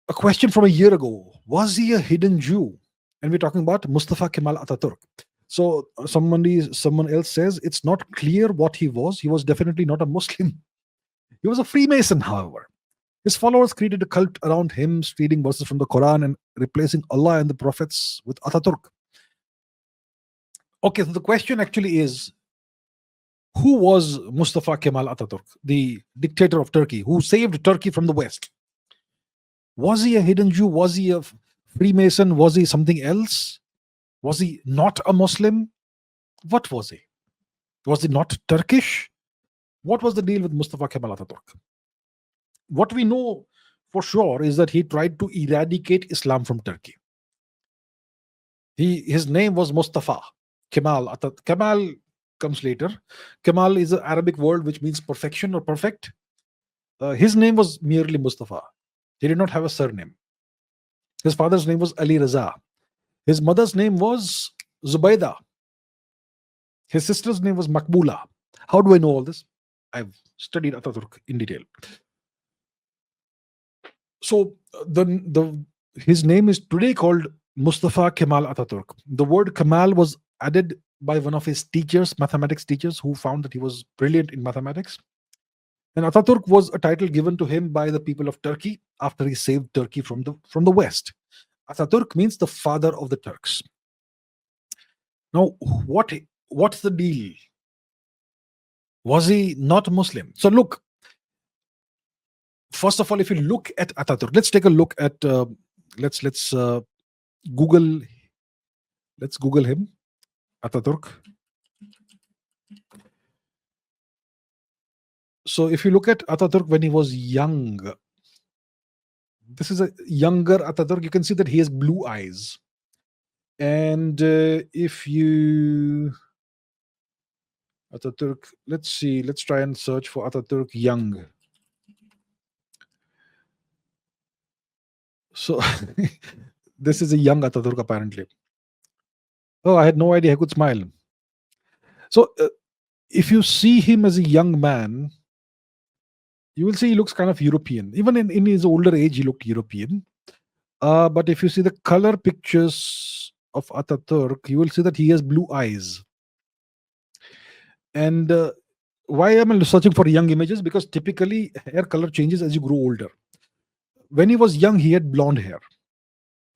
A question from a year ago: was he a hidden Jew? And we're talking about Mustafa Kemal Ataturk. So someone else says it's not clear what he was. He was definitely not a Muslim. He was a Freemason, however. His followers created a cult around him, reading verses from the Quran and replacing Allah and the prophets with Ataturk. Okay, so the question actually is, who was Mustafa Kemal Ataturk, the dictator of Turkey, who saved Turkey from the West? Was he a hidden Jew? Was he a Freemason? Was he something else? Was he not a Muslim? What was he? Was he not Turkish? What was the deal with Mustafa Kemal Ataturk? What we know for sure is that he tried to eradicate Islam from Turkey. His name was Mustafa Kemal Ataturk. Kemal comes later. Kemal is an Arabic word which means perfection or perfect. His name was merely Mustafa. He did not have a surname. His father's name was Ali Raza. His mother's name was Zubayda. His sister's name was Makbula. How do I know all this? I've studied Ataturk in detail. So his name is today called Mustafa Kemal Ataturk. The word Kemal was added by one of his teachers, mathematics teachers, who found that he was brilliant in mathematics. And Ataturk was a title given to him by the people of Turkey after he saved Turkey from the West. Ataturk means the father of the Turks. Now, what's the deal? Was he not Muslim? So look, first of all, if you look at Ataturk, let's take a look at let's Google him, Ataturk. So if you look at Ataturk when he was young, this is a younger Ataturk. You can see that he has blue eyes. And if you Ataturk, let's try and search for Ataturk young. So this is a young Ataturk apparently. Oh, I had no idea he could smile. So if you see him as a young man, you will see he looks kind of European. Even in his older age, he looked European. But if you see the color pictures of Ataturk, you will see that he has blue eyes. And why am I searching for young images? Because typically hair color changes as you grow older. When he was young, he had blonde hair.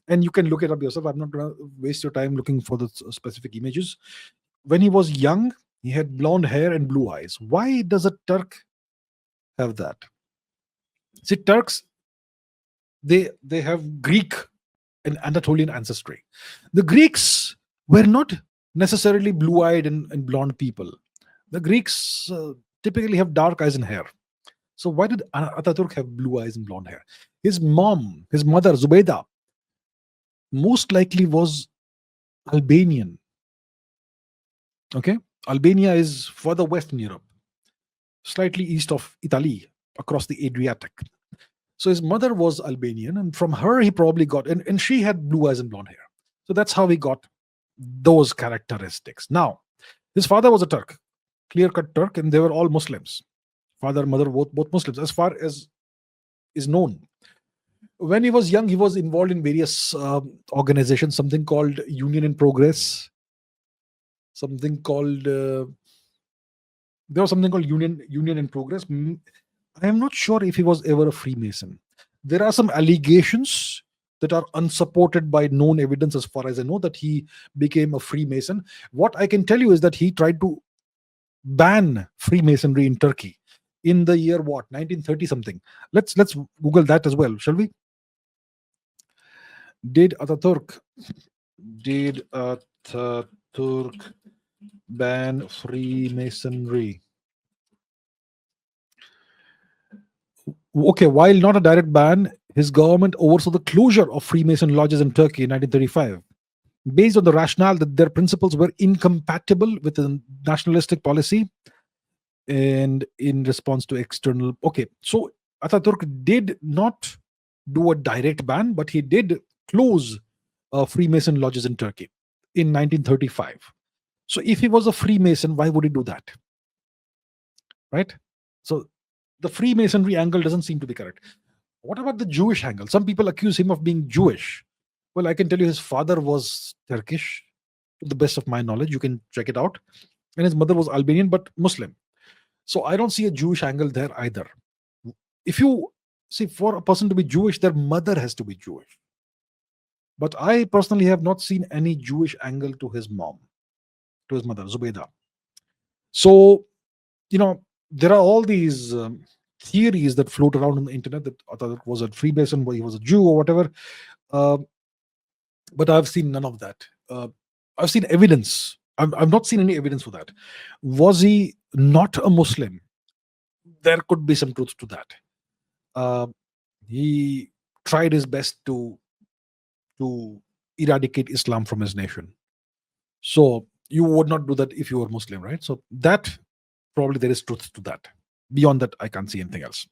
And you can look it up yourself. I'm not going to waste your time looking for the specific images. When he was young, he had blonde hair and blue eyes. Why does a Turk have that? See, Turks, they have Greek and Anatolian ancestry. The Greeks were not necessarily blue-eyed and blonde people. The Greeks typically have dark eyes and hair. So why did Ataturk have blue eyes and blonde hair? His mother, Zubayda, most likely was Albanian. Okay? Albania is further west in Europe, slightly east of Italy, across the Adriatic. So his mother was Albanian, and from her he probably got, and she had blue eyes and blonde hair. So that's how he got those characteristics. Now, his father was a Turk, clear-cut Turk, and they were all Muslims. Father, mother, both Muslims, as far as is known. When he was young, he was involved in various organizations, something called Union in Progress, something called there was something called Union in Progress. I am not sure if he was ever a Freemason. There are some allegations that are unsupported by known evidence, as far as I know, that he became a Freemason. What I can tell you is that he tried to ban Freemasonry in Turkey in the year 1930 something. Let's Google that as well, shall we? Did Ataturk ban Freemasonry? Okay, while not a direct ban, his government oversaw the closure of Freemason lodges in Turkey in 1935, based on the rationale that their principles were incompatible with the nationalistic policy and in response to external. Okay, so Ataturk did not do a direct ban, but he did close Freemason lodges in Turkey in 1935. So if he was a Freemason, why would he do that? Right? So the Freemasonry angle doesn't seem to be correct. What about the Jewish angle? Some people accuse him of being Jewish. Well, I can tell you his father was Turkish, to the best of my knowledge. You can check it out. And his mother was Albanian, but Muslim. So I don't see a Jewish angle there either. If you see, for a person to be Jewish, their mother has to be Jewish. But I personally have not seen any Jewish angle to his mom, to his mother, Zubaydah. So, there are all these theories that float around on the internet that Ataturk was a Freemason, he was a Jew or whatever. Uh, but I've seen none of that. I've seen evidence. I've not seen any evidence for that. Was he not a Muslim? There could be some truth to that. He tried his best to eradicate Islam from his nation. So you would not do that if you were Muslim, right? So that probably there is truth to that. Beyond that, I can't see anything else.